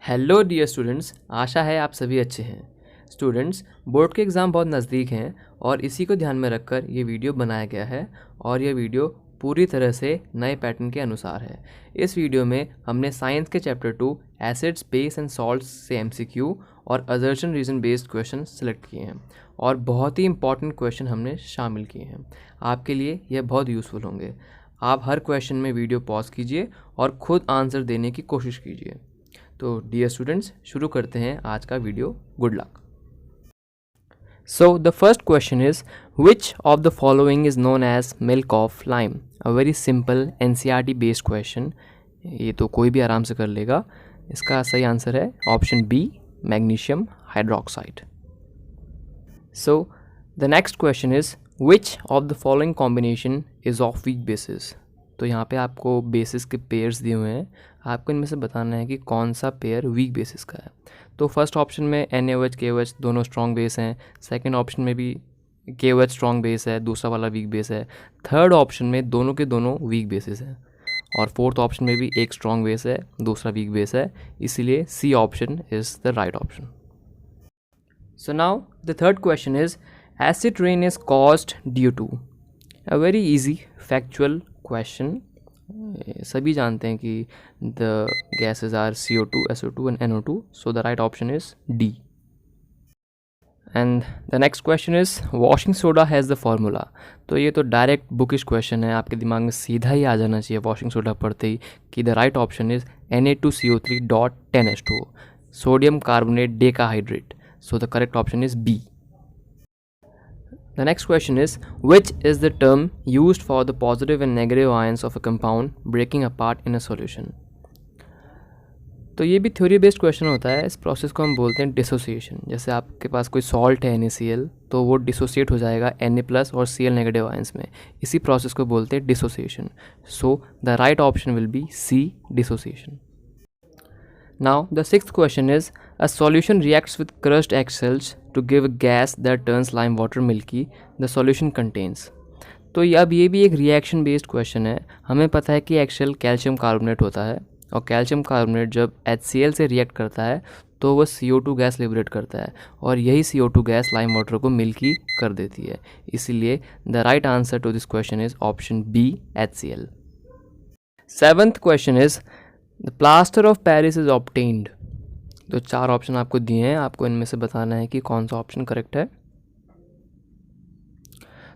Hello dear students, आशा है आप सभी अच्छे हैं। स्टूडेंट्स, बोर्ड के एग्ज़ाम बहुत नज़दीक हैं और इसी को ध्यान में रखकर ये वीडियो बनाया गया है और ये वीडियो पूरी तरह से नए पैटर्न के अनुसार है। इस वीडियो में हमने साइंस के chapter 2 acids, base and salts से एमसीक्यू और assertion reason based question select किए हैं और बहुत ही इंपॉर्टेंट क्वेश्चन हमने शामिल किए हैं। आपके लिए यह बहुत यूज़फुल होंगे। आप हर क्वेश्चन में वीडियो पॉज कीजिए और ख़ुद आंसर देने की कोशिश कीजिए। तो डियर स्टूडेंट्स, शुरू करते हैं आज का video. Good luck. So the first question is which of the following is known as milk of lime. A very simple NCERT based question, ये तो कोई भी आराम से कर लेगा। इसका सही आंसर है option B, magnesium hydroxide. So the next question is which of the following combination is of weak basis. तो यहाँ पे आपको बेसिस के पेयर्स दिए हुए हैं, आपको इनमें से बताना है कि कौन सा पेयर वीक बेसिस का है। तो फर्स्ट ऑप्शन में NaOH KOH दोनों स्ट्रॉन्ग बेस हैं, सेकंड ऑप्शन में भी KOH स्ट्रॉन्ग बेस है, दूसरा वाला वीक बेस है, थर्ड ऑप्शन में दोनों के दोनों वीक बेसिस हैं और फोर्थ ऑप्शन में भी एक स्ट्रॉन्ग बेस है, दूसरा वीक बेस है। इसीलिए C option is the right option. So now the third question is acid rain is caused due to. A very easy factual question. सभी जानते हैं कि the gases are CO2, SO2 and NO2, so the right option is D. And the next question is washing soda has the formula. तो ये तो direct bookish question है, आपके दिमाग में सीधा ही आ जाना चाहिए वॉशिंग सोडा पढ़ते ही कि the right option is Na2CO3.10H2O, sodium carbonate decahydrate. So the correct option is B. The next question is which is the term used for the positive and negative ions of a compound breaking apart in a solution। तो ये भी theory based question होता है। इस process को हम बोलते हैं डिसोसिएशन। जैसे आपके पास कोई सॉल्ट है NaCl, तो वो डिसोसिएट हो जाएगा Na+ और Cl नेगेटिव आयंस में। इसी प्रोसेस को बोलते हैं dissociation. So the right option will be C, dissociation. Now the sixth question is a solution reacts with crushed eggshells to give a gas that turns lime water milky. The solution contains। तो अब ये भी एक reaction based question है। हमें पता है कि एगशेल कैल्शियम कार्बोनेट होता है और कैल्शियम कार्बोनेट जब HCl से रिएक्ट करता है तो वो CO2 गैस लिबरेट करता है और यही CO2 गैस लाइम वाटर को मिल्की कर देती है। इसीलिए the right answer to this question is option B, HCl। Seventh question is the plaster of Paris is obtained. तो चार ऑप्शन आपको दिए हैं, आपको इनमें से बताना है कि कौन सा ऑप्शन करेक्ट है।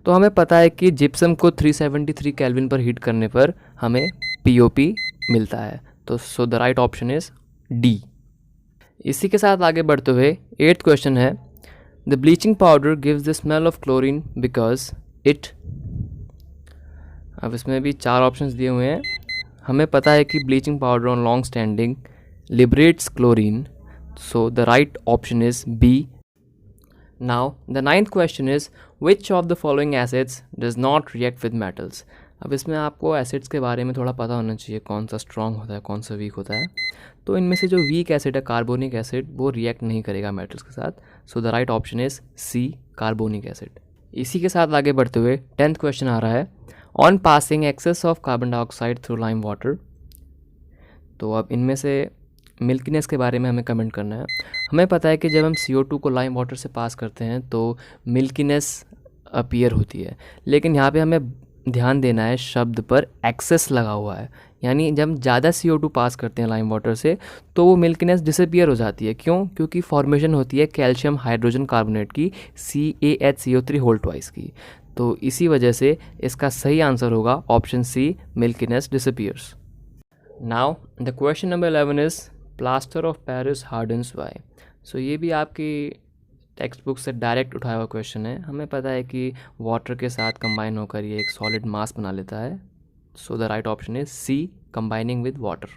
तो हमें पता है कि जिप्सम को 373 केल्विन पर हीट करने पर हमें POP मिलता है। तो सो the right option is D. इसी के साथ आगे बढ़ते हुए एट्थ क्वेश्चन है the bleaching powder gives the smell of chlorine because it. अब इसमें भी चार ऑप्शंस दिए हुए हैं। हमें पता है कि bleaching powder on long standing liberates chlorine, so the right option is B. Now the ninth question is which of the following acids does not react with metals. अब इसमें आपको एसिड्स के बारे में थोड़ा पता होना चाहिए, कौन सा स्ट्रॉन्ग होता है, कौन सा वीक होता है। तो इनमें से जो वीक एसिड है कार्बोनिक एसिड, वो रिएक्ट नहीं करेगा मेटल्स के साथ। So the right option is C, carbonic acid. इसी के साथ आगे बढ़ते हुए 10th क्वेश्चन आ रहा है on passing excess of carbon dioxide through lime water. तो अब इनमें से मिल्कीनेस के बारे में हमें कमेंट करना है। हमें पता है कि जब हम CO2 को लाइम वाटर से पास करते हैं तो मिल्कीनेस अपीयर होती है, लेकिन यहाँ पे हमें ध्यान देना है शब्द पर एक्सेस लगा हुआ है। यानी जब हम ज़्यादा CO2 पास करते हैं लाइम वाटर से तो वो मिल्कीनेस डिसअपीयर हो जाती है। क्यों? क्योंकि फॉर्मेशन होती है कैल्शियम हाइड्रोजन कार्बोनेट की, CaHCO3 की। तो इसी वजह से इसका सही आंसर होगा option C, milkiness disappears. Now the question number 11 is plaster of Paris hardens by. So ये भी आपकी टेक्स्ट बुक से डायरेक्ट उठाया हुआ क्वेश्चन है। हमें पता है कि वाटर के साथ कंबाइन होकर ये एक सॉलिड मास बना लेता है। So the right option is C, combining with water.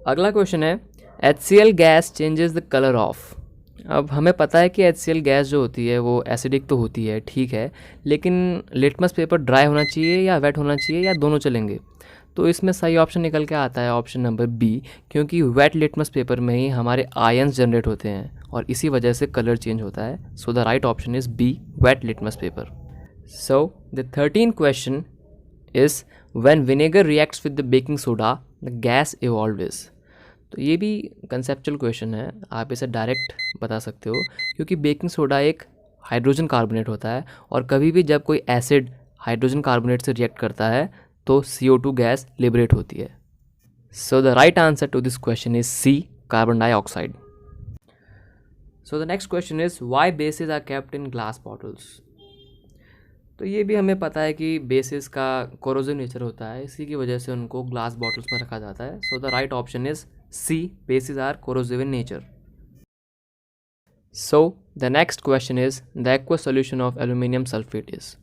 अगला क्वेश्चन है HCl gas changes the colour of. अब हमें पता है कि HCl गैस जो होती है वो एसिडिक तो होती है, ठीक है, लेकिन लिटमस पेपर ड्राई होना चाहिए या वेट होना चाहिए या दोनों चलेंगे। तो इसमें सही ऑप्शन निकल के आता है ऑप्शन नंबर बी, क्योंकि वेट लिटमस पेपर में ही हमारे आयंस जनरेट होते हैं और इसी वजह से कलर चेंज होता है। So the right option is B, wet litmus paper. So the 13th question is when vinegar reacts with the baking soda the gas evolves. तो ये भी कंसेप्चुअल क्वेश्चन है, आप इसे डायरेक्ट बता सकते हो, क्योंकि बेकिंग सोडा एक हाइड्रोजन कार्बोनेट होता है और कभी भी जब कोई एसिड हाइड्रोजन कार्बोनेट से रिएक्ट करता है तो CO2 गैस लिबरेट होती है। So the right answer to this question is C, carbon dioxide. So the next question is why bases are kept in glass bottles. तो ये भी हमें पता है कि बेसिस का कोरोजिव नेचर होता है, इसी की वजह से उनको ग्लास बॉटल्स में रखा जाता है। So the right option is C, bases are corrosive in nature. So the next question is the aqueous solution of aluminium sulphate is.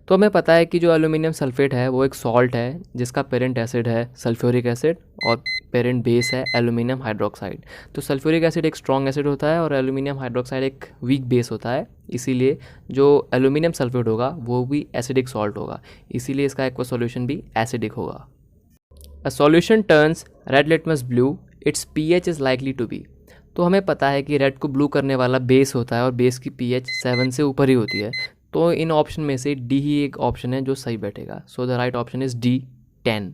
तो हमें पता है कि जो एल्यूमिनियम सल्फेट है वो एक सॉल्ट है जिसका पेरेंट एसिड है सल्फ्यूरिक एसिड और पेरेंट बेस है एल्यूमिनियम हाइड्रोक्साइड। तो सल्फ्यूरिक एसिड एक स्ट्रॉन्ग एसिड होता है और एल्यूमिनियम हाइड्रोक्साइड एक वीक बेस होता है, इसीलिए जो एल्यूमिनियम सल्फेट होगा वो भी एसिडिक सॉल्ट होगा, इसीलिए इसका एक्वस सॉल्यूशन भी एसिडिक होगा। A solution turns red litmus blue, its pH is likely to be. तो हमें पता है कि रेड को ब्लू करने वाला बेस होता है और बेस की pH 7 से ऊपर ही होती है, तो इन ऑप्शन में से डी ही एक ऑप्शन है जो सही बैठेगा। सो the right option is D, 10।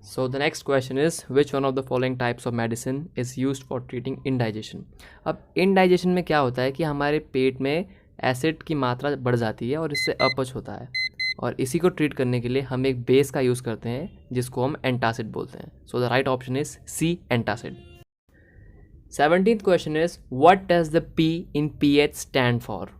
So the next question is which one of the following types of medicine is used for treating indigestion. अब इनडाइजेशन में क्या होता है कि हमारे पेट में एसिड की मात्रा बढ़ जाती है और इससे अपच होता है, और इसी को ट्रीट करने के लिए हम एक बेस का यूज़ करते हैं जिसको हम एंटासिड बोलते हैं। सो the right option is C, antacid. 17th question is what does the P in pH stand for.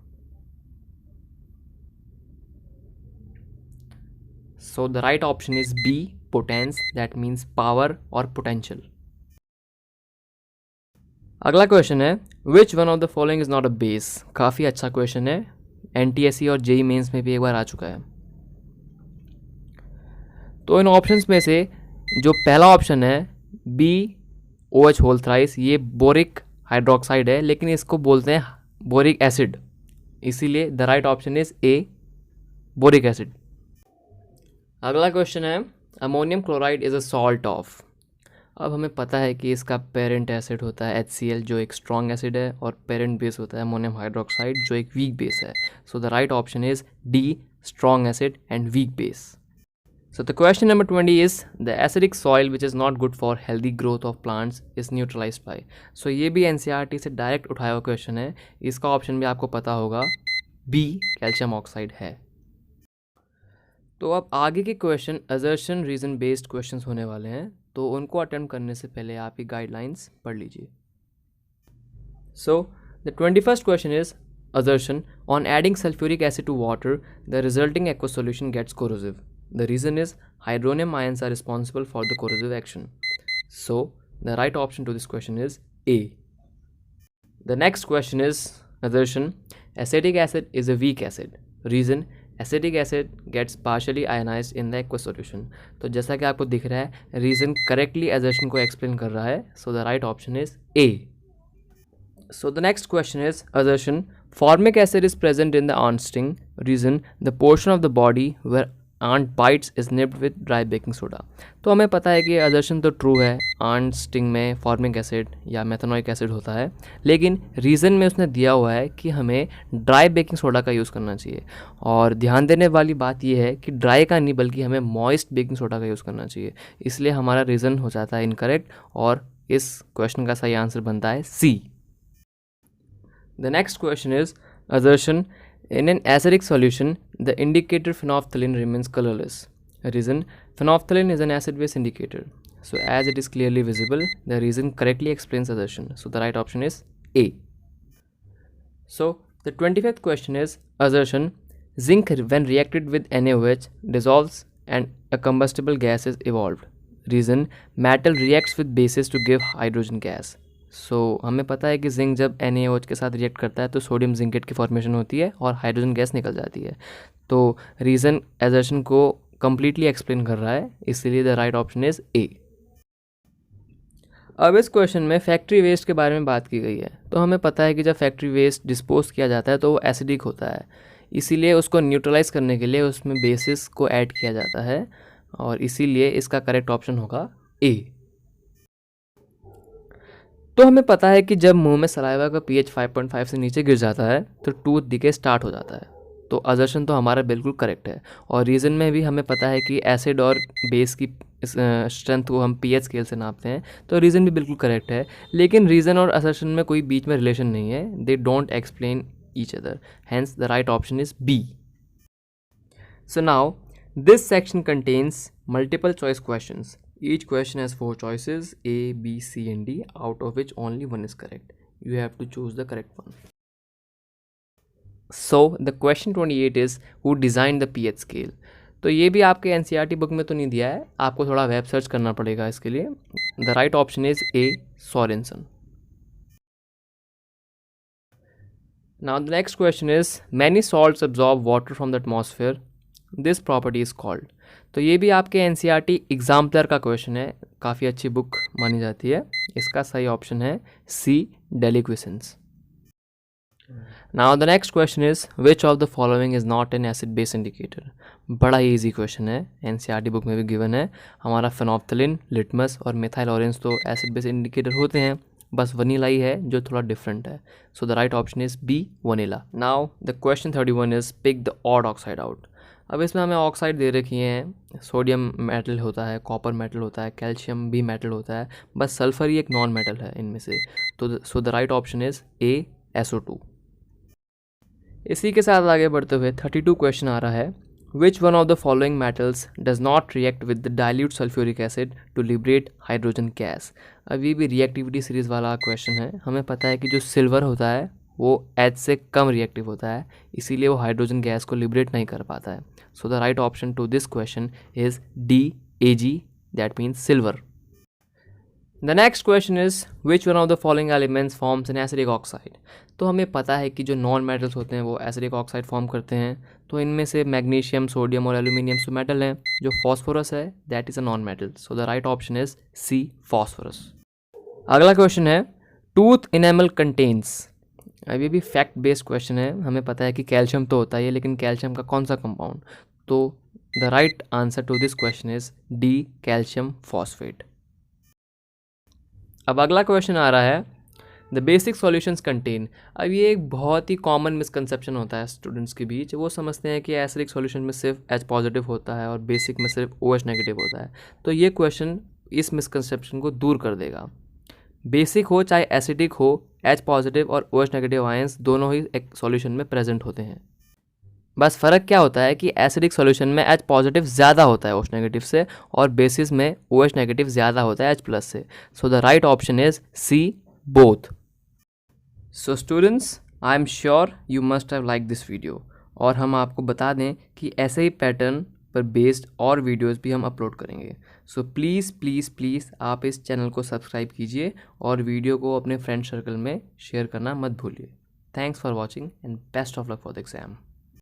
So the right option is B, potens, that means power or potential. अगला question है which one of the following is not a base. काफ़ी अच्छा question है, NTSE और JEE mains में भी एक बार आ चुका है। तो इन ऑप्शंस में से जो पहला ऑप्शन है BOH होल थ्राइस, ये बोरिक हाइड्रोक्साइड है लेकिन इसको बोलते हैं बोरिक एसिड, इसीलिए the right option is A, boric acid. अगला क्वेश्चन है ammonium chloride is a salt of. अब हमें पता है कि इसका पेरेंट एसिड होता है HCl जो एक स्ट्रॉन्ग एसिड है और पेरेंट बेस होता है अमोनियम हाइड्रोक्साइड जो एक वीक बेस है। So the right option is D, strong acid and weak base. So the question number 20 is the acidic soil which is not good for healthy growth of plants is neutralised by. So ये भी NCERT से direct उठाया हुआ question है, इसका option भी आपको पता होगा B, कैल्शियम ऑक्साइड है। तो अब आगे के question assertion reason based questions होने वाले हैं, तो उनको अटेम्प्ट करने से पहले आप ये गाइडलाइंस पढ़ लीजिए। So the 21st question is assertion on adding sulphuric acid to water the resulting aqueous solution gets corrosive. The reason is hydronium ions are responsible for the corrosive action. So the right option to this question is A. The next question is assertion acetic acid is a weak acid. Reason acetic acid gets partially ionised in the aqueous solution. तो जैसा कि आपको दिख रहा है reason correctly assertion को explain कर रहा है। So the right option is A. So the next question is assertion formic acid is present in the ant sting. Reason the portion of the body where ant bites is nipped with dry baking soda. तो हमें पता है कि assertion तो true है, ant sting में formic acid या methanoic acid होता है, लेकिन रीज़न में उसने दिया हुआ है कि हमें ड्राई बेकिंग सोडा का यूज़ करना चाहिए। और ध्यान देने वाली बात यह है कि ड्राई का नहीं बल्कि हमें मॉइस्ट बेकिंग सोडा का यूज़ करना चाहिए, इसलिए हमारा रीज़न हो जाता है इनकरेक्ट और इस क्वेश्चन का सही आंसर बनता है C. The next question is assertion in an acidic solution the indicator phenolphthalein remains colorless. Reason phenolphthalein is an acid base indicator, so as it is clearly visible the reason correctly explains assertion. So the right option is A. So the 25th question is assertion zinc when reacted with NaOH dissolves and a combustible gas is evolved. Reason metal reacts with bases to give hydrogen gas. सो हमें पता है कि zinc जब NaOH के साथ react करता है तो सोडियम जिंकेट की फॉर्मेशन होती है और हाइड्रोजन गैस निकल जाती है। तो रीज़न असर्शन को कम्प्लीटली एक्सप्लेन कर रहा है, इसलिए the right option is A. अब इस क्वेश्चन में फैक्ट्री वेस्ट के बारे में बात की गई है। तो हमें पता है कि जब फैक्ट्री वेस्ट डिस्पोज किया जाता है तो वो एसिडिक होता है, इसीलिए उसको न्यूट्रलाइज करने के लिए उसमें बेसिस को ऐड किया जाता है और इसीलिए इसका करेक्ट ऑप्शन होगा A. तो हमें पता है कि जब मुंह में सलाइवा का pH 5.5 से नीचे गिर जाता है तो टूथ डिके स्टार्ट हो जाता है। तो असर्शन तो हमारा बिल्कुल करेक्ट है और रीज़न में भी हमें पता है कि एसिड और बेस की स्ट्रेंथ को हम pH स्केल से नापते हैं, तो रीज़न भी बिल्कुल करेक्ट है, लेकिन रीज़न और असर्शन में कोई बीच में रिलेशन नहीं है, they don't explain each other, hence the right option is B. So now this section contains multiple choice questions. Each question has 4 choices A, B, C and D, out of which only one is correct. You have to choose the correct one. So the question 28 is who designed the pH scale. तो ये भी आपके NCERT book में तो नहीं दिया है, आपको थोड़ा वेब सर्च करना पड़ेगा इसके लिए. The right option is a, Sorensen. Now the next question is many salts absorb water from the atmosphere. This property is called. तो ये भी आपके एनसीईआरटी एग्जाम्पलर का क्वेश्चन है, काफ़ी अच्छी बुक मानी जाती है. इसका सही ऑप्शन है C, deliquescence. Now the next question is which of the following is not an acid base indicator. बड़ा ही ईजी क्वेश्चन है, एनसीईआरटी बुक में भी गिवन है. हमारा फेनोफ्थलीन, लिटमस और मिथाइल ऑरेंज तो एसिड बेस इंडिकेटर होते हैं, बस वनीला ही है जो थोड़ा डिफरेंट है. So the right option is B, vanilla. Now the question 31 is pick the odd oxide out. अब इसमें हमें ऑक्साइड दे रखी हैं, सोडियम मेटल होता है, कॉपर मेटल होता है, कैल्शियम भी मेटल होता है, बस सल्फर ही एक नॉन मेटल है इनमें से. तो सो the right option is a, SO2. इसी के साथ आगे बढ़ते हुए 32 क्वेश्चन आ रहा है. Which one of the following metals does not react with the dilute sulphuric acid to liberate hydrogen gas. अब ये भी रिएक्टिविटी सीरीज वाला क्वेश्चन है. हमें पता है कि जो सिल्वर होता है वो H से कम रिएक्टिव होता है, इसीलिए वो हाइड्रोजन गैस को लिबरेट नहीं कर पाता है. So the right option to this question is D, Ag, that means silver. The next question is which one of the following elements forms an acidic oxide. तो हमें पता है कि जो नॉन मेटल्स होते हैं वो एसिडिक ऑक्साइड फॉर्म करते हैं. तो इनमें से मैग्नीशियम, सोडियम और एल्यूमिनियम तो मेटल हैं. जो फॉस्फोरस है that is a non metal. So the right option is C, phosphorus. अगला क्वेश्चन है टूथ इनेमल कंटेन्स. अब ये भी फैक्ट बेस्ड क्वेश्चन है. हमें पता है कि कैल्शियम तो होता है, लेकिन कैल्शियम का कौन सा कंपाउंड. तो the right answer to this question is D, calcium phosphate. अब अगला क्वेश्चन आ रहा है द बेसिक सॉल्यूशंस कंटेन. अब ये एक बहुत ही कॉमन मिसकंसेप्शन होता है स्टूडेंट्स के बीच. वो समझते हैं कि एसिडिक सॉल्यूशन में सिर्फ H पॉजिटिव होता है और बेसिक में सिर्फ OH नेगेटिव होता है. तो ये क्वेश्चन इस मिसकंसेप्शन को दूर कर देगा. बेसिक हो चाहे एसिडिक हो, H पॉजिटिव और OH नेगेटिव आयंस दोनों ही एक सॉल्यूशन में प्रेजेंट होते हैं. बस फ़र्क क्या होता है कि एसिडिक सॉल्यूशन में H पॉजिटिव ज़्यादा होता है OH नेगेटिव से, और बेसिस में OH नेगेटिव ज़्यादा होता है H प्लस से. So the right option is C, both. So students, I am sure you must have like this video. और हम आपको बता दें कि ऐसे ही पैटर्न पर बेस्ड और वीडियोस भी हम अपलोड करेंगे. सो प्लीज़ प्लीज़ प्लीज़ आप इस चैनल को सब्सक्राइब कीजिए और वीडियो को अपने फ्रेंड सर्कल में शेयर करना मत भूलिए. Thanks for watching and best of luck for the exam.